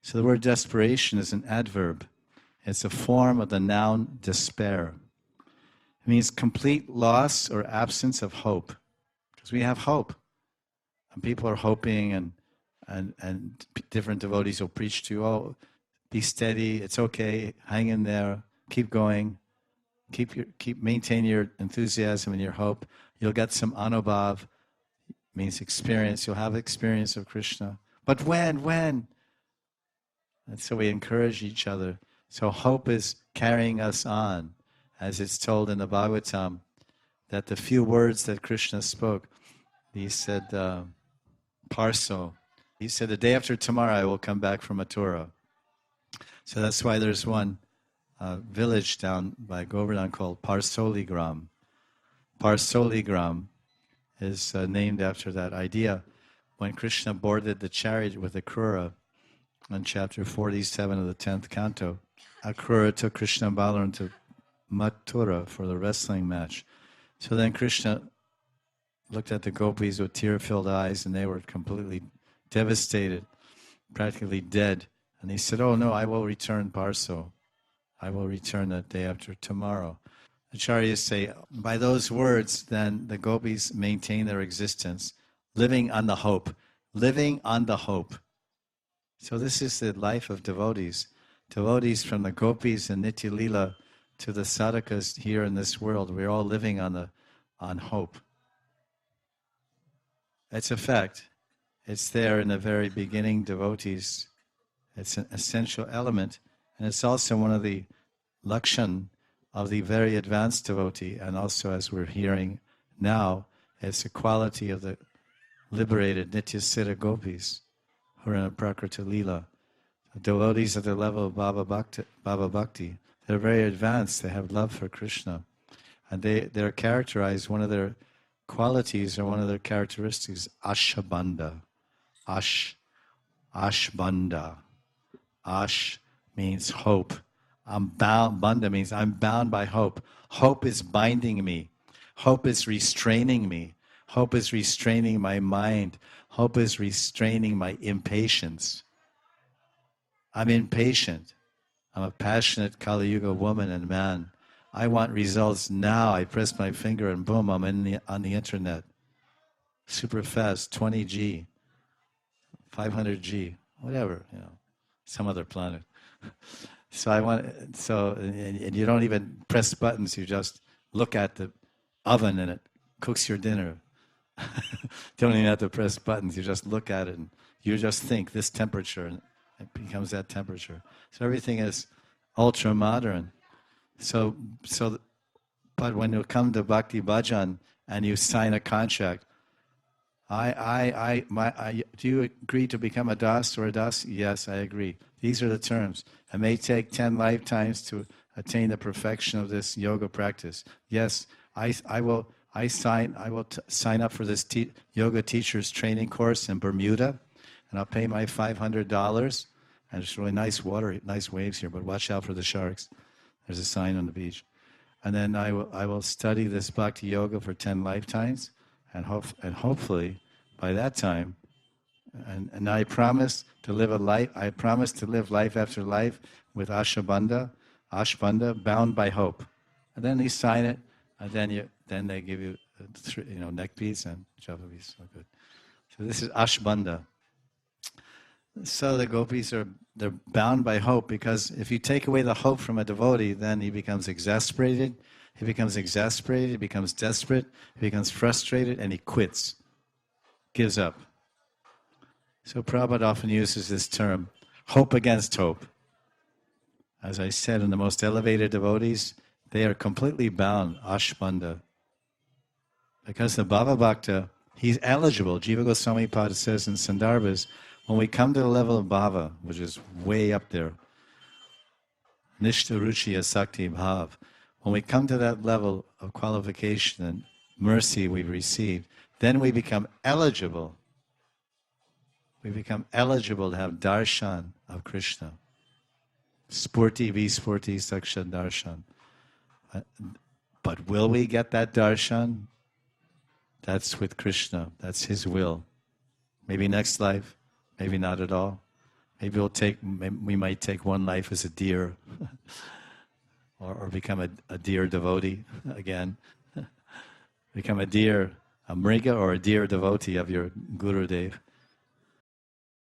So the word desperation is an adverb. It's a form of the noun despair. It means complete loss or absence of hope. Because we have hope. And people are hoping, and different devotees will preach to you, oh, be steady, it's okay, hang in there, keep going, maintain your enthusiasm and your hope. You'll get some anubhav, means experience. You'll have experience of Krishna. But when? And so we encourage each other. So hope is carrying us on, as it's told in the Bhagavatam, that the few words that Krishna spoke, he said, Parso, he said, the day after tomorrow I will come back from Mathura. So that's why there's one village down by Govardhan called Parsoligram. Parsoligram is named after that idea. When Krishna boarded the chariot with Akrura in chapter 47 of the 10th canto, Akrura took Krishna and Balaram to Mathura for the wrestling match. So then Krishna looked at the gopis with tear-filled eyes, and they were completely devastated, practically dead. And he said, oh no, I will return Parso. I will return that day after tomorrow. Acharyas say, by those words, then the gopis maintain their existence, living on the hope. Living on the hope. So this is the life of devotees. Devotees from the gopis and Nitya Lila to the sadhakas here in this world, we're all living on hope. It's a fact. It's there in the very beginning devotees. It's an essential element, and it's also one of the lakshan of the very advanced devotee, and also, as we're hearing now, it's a quality of the liberated Nitya Siddha gopis who are in a Prakriti Lila. The devotees at the level of Bhava Bhakti, they're very advanced, they have love for Krishna, and they're characterized, one of their qualities or one of their characteristics, Ashabandha. Ashbandha. Ash means hope. I'm bound. Bandha means I'm bound by hope. Hope is binding me. Hope is restraining me. Hope is restraining my mind. Hope is restraining my impatience. I'm impatient. I'm a passionate Kali Yuga woman and man. I want results now. I press my finger and boom, I'm on the internet. Super fast, 20G, 500G, whatever, some other planet. And you don't even press buttons, you just look at the oven and it cooks your dinner. Don't even have to press buttons, you just look at it and you just think this temperature and it becomes that temperature. So everything is ultra modern. But when you come to Bhakti Bhajan and you sign a contract, do you agree to become a das or a das? Yes, I agree. These are the terms. It may take 10 lifetimes to attain the perfection of this yoga practice. Yes, I will sign up for this yoga teacher's training course in Bermuda, and I'll pay my $500. And it's really nice water, nice waves here, but watch out for the sharks. There's a sign on the beach. And then I will study this bhakti yoga for 10 lifetimes, and hopefully by that time, and I promise to live life after life with Ashbandha, bound by hope. And then you sign it, and then they give you neck beads and java beads. So good. So this is Ashbandha. So the gopis they're bound by hope, because if you take away the hope from a devotee, then he becomes exasperated, he becomes desperate, he becomes frustrated, and he quits, gives up. So Prabhupada often uses this term, hope against hope. As I said, in the most elevated devotees, they are completely bound, Ashbandha. Because the Bhava Bhakta, he's eligible. Jiva Goswami Pada says in Sandarbhas, when we come to the level of bhava, which is way up there, nishta ruchi asakti bhav, when we come to that level of qualification and mercy we've received, then we become eligible. We become eligible to have darshan of Krishna. Spurti vispurti saksha darshan. But will we get that darshan? That's with Krishna. That's his will. Maybe next life. Maybe not at all. Maybe we might take one life as a deer, or become a deer devotee again. Become a deer, a mriga or a deer devotee of your Gurudev.